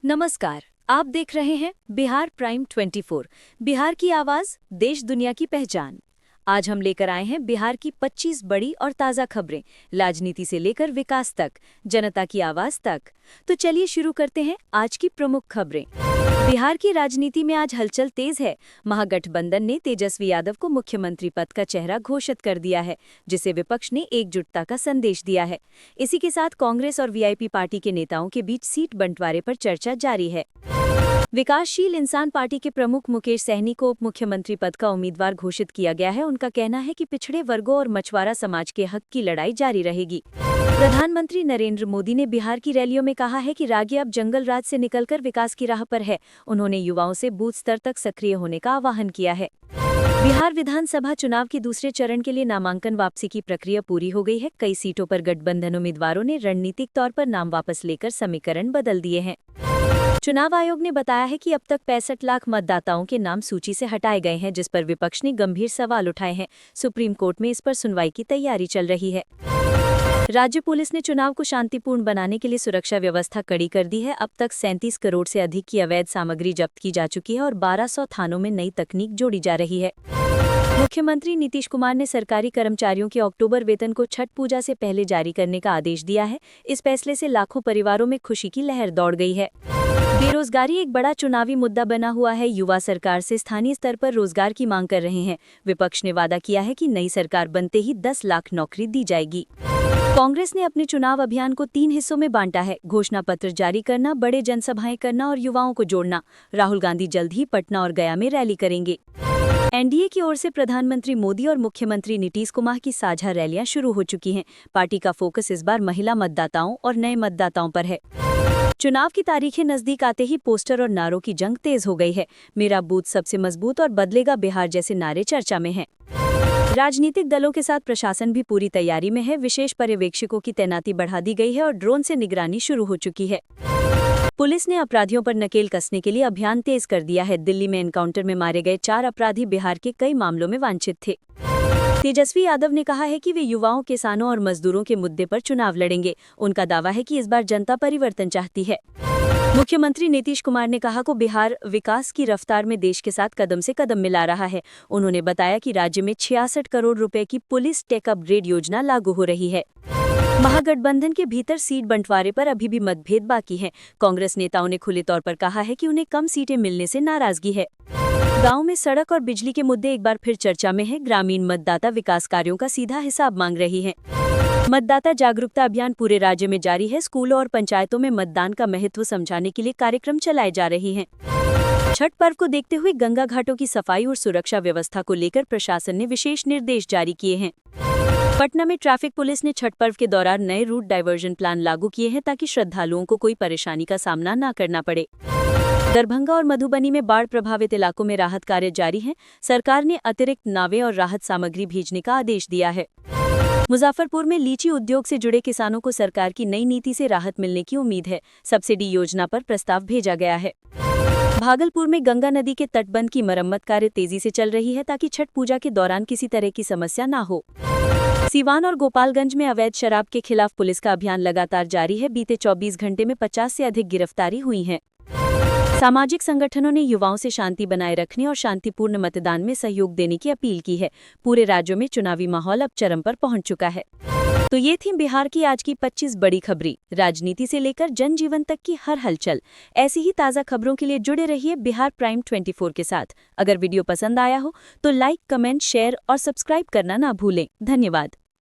नमस्कार। आप देख रहे हैं बिहार प्राइम 24, बिहार की आवाज, देश दुनिया की पहचान। आज हम लेकर आए हैं बिहार की 25 बड़ी और ताज़ा खबरें, राजनीति से लेकर विकास तक, जनता की आवाज तक। तो चलिए शुरू करते हैं आज की प्रमुख खबरें। बिहार की राजनीति में आज हलचल तेज है। महागठबंधन ने तेजस्वी यादव को मुख्यमंत्री पद का चेहरा घोषित कर दिया है, जिसे विपक्ष ने एकजुटता का संदेश दिया है। इसी के साथ कांग्रेस और वीआईपी पार्टी के नेताओं के बीच सीट बंटवारे पर चर्चा जारी है। विकासशील इंसान पार्टी के प्रमुख मुकेश सहनी को उप मुख्यमंत्री पद का उम्मीदवार घोषित किया गया है। उनका कहना है कि पिछड़े वर्गों और मछुआरा समाज के हक की लड़ाई जारी रहेगी। प्रधानमंत्री नरेंद्र मोदी ने बिहार की रैलियों में कहा है कि राज्य अब जंगल राज से निकलकर विकास की राह पर है। उन्होंने युवाओं से बूथ स्तर तक सक्रिय होने का आह्वान किया है। बिहार विधानसभा चुनाव के दूसरे चरण के लिए नामांकन वापसी की प्रक्रिया पूरी हो गई है। कई सीटों पर गठबंधन उम्मीदवारों ने रणनीतिक तौर पर नाम वापस लेकर समीकरण बदल दिए हैं। चुनाव आयोग ने बताया है कि अब तक 65 लाख मतदाताओं के नाम सूची से हटाए गए हैं, जिस पर विपक्ष ने गंभीर सवाल उठाए हैं। सुप्रीम कोर्ट में इस पर सुनवाई की तैयारी चल रही है। राज्य पुलिस ने चुनाव को शांतिपूर्ण बनाने के लिए सुरक्षा व्यवस्था कड़ी कर दी है। अब तक 37 करोड़ से अधिक की अवैध सामग्री जब्त की जा चुकी है और 1200 थानों में नई तकनीक जोड़ी जा रही है। मुख्यमंत्री नीतीश कुमार ने सरकारी कर्मचारियों के अक्टूबर वेतन को छठ पूजा से पहले जारी करने का आदेश दिया है। इस फैसले से लाखों परिवारों में खुशी की लहर दौड़ गई है। बेरोजगारी एक बड़ा चुनावी मुद्दा बना हुआ है। युवा सरकार से स्थानीय स्तर पर रोजगार की मांग कर रहे हैं। विपक्ष ने वादा किया है कि नई सरकार बनते ही 10 लाख नौकरी दी जाएगी। कांग्रेस ने अपने चुनाव अभियान को 3 हिस्सों में बांटा है: घोषणा पत्र जारी करना, बड़े जनसभाएं करना और युवाओं को जोड़ना। राहुल गांधी जल्द ही पटना और गया में रैली करेंगे। एनडीए की ओर से प्रधानमंत्री मोदी और मुख्यमंत्री नीतीश कुमार की साझा रैलियां शुरू हो चुकी हैं। पार्टी का फोकस इस बार महिला मतदाताओं और नए मतदाताओं पर है। चुनाव की तारीखें नजदीक आते ही पोस्टर और नारों की जंग तेज हो गई है। मेरा बूथ सबसे मजबूत और बदलेगा बिहार जैसे नारे चर्चा में हैं। राजनीतिक दलों के साथ प्रशासन भी पूरी तैयारी में है। विशेष पर्यवेक्षकों की तैनाती बढ़ा दी गई है और ड्रोन से निगरानी शुरू हो चुकी है। पुलिस ने अपराधियों पर नकेल कसने के लिए अभियान तेज कर दिया है। दिल्ली में एनकाउंटर में मारे गए 4 अपराधी बिहार के कई मामलों में वांछित थे। तेजस्वी यादव ने कहा है कि वे युवाओं, किसानों और मजदूरों के मुद्दे पर चुनाव लड़ेंगे। उनका दावा है कि इस बार जनता परिवर्तन चाहती है। मुख्यमंत्री नीतीश कुमार ने कहा कि बिहार विकास की रफ्तार में देश के साथ कदम से कदम मिला रहा है। उन्होंने बताया कि राज्य में 66 करोड़ रुपए की पुलिस टेक अपग्रेड योजना लागू हो रही है। महागठबंधन के भीतर सीट बंटवारे पर अभी भी मतभेद बाकी है। कांग्रेस नेताओं ने खुले तौर पर कहा है कि उन्हें कम सीटें मिलने से नाराजगी है। गांव में सड़क और बिजली के मुद्दे एक बार फिर चर्चा में है। ग्रामीण मतदाता विकास कार्यों का सीधा हिसाब मांग रही हैं। मतदाता जागरूकता अभियान पूरे राज्य में जारी है। स्कूलों और पंचायतों में मतदान का महत्व समझाने के लिए कार्यक्रम चलाए जा रहे हैं। छठ पर्व को देखते हुए गंगा घाटों की सफाई और सुरक्षा व्यवस्था को लेकर प्रशासन ने विशेष निर्देश जारी किए हैं। पटना में ट्रैफिक पुलिस ने छठ पर्व के दौरान नए रूट डायवर्जन प्लान लागू किए हैं ताकि श्रद्धालुओं को कोई परेशानी का सामना न करना पड़े। दरभंगा और मधुबनी में बाढ़ प्रभावित इलाकों में राहत कार्य जारी हैं। सरकार ने अतिरिक्त नावें और राहत सामग्री भेजने का आदेश दिया है। मुजफ्फरपुर में लीची उद्योग से जुड़े किसानों को सरकार की नई नीति से राहत मिलने की उम्मीद है। सब्सिडी योजना पर प्रस्ताव भेजा गया है। भागलपुर में गंगा नदी के तटबंध की मरम्मत कार्य तेजी से चल रही है ताकि छठ पूजा के दौरान किसी तरह की समस्या न हो। सीवान और गोपालगंज में अवैध शराब के खिलाफ पुलिस का अभियान लगातार जारी है। बीते 24 घंटे में 50 से अधिक गिरफ्तारी हुई हैं। सामाजिक संगठनों ने युवाओं से शांति बनाए रखने और शांतिपूर्ण मतदान में सहयोग देने की अपील की है। पूरे राज्य में चुनावी माहौल अब चरम पर पहुंच चुका है। तो ये थी बिहार की आज की 25 बड़ी खबरें, राजनीति से लेकर जनजीवन तक की हर हलचल। ऐसी ही ताज़ा खबरों के लिए जुड़े रहिए बिहार प्राइम 24 के साथ। अगर वीडियो पसंद आया हो तो लाइक, कमेंट, शेयर और सब्सक्राइब करना ना भूलें। धन्यवाद।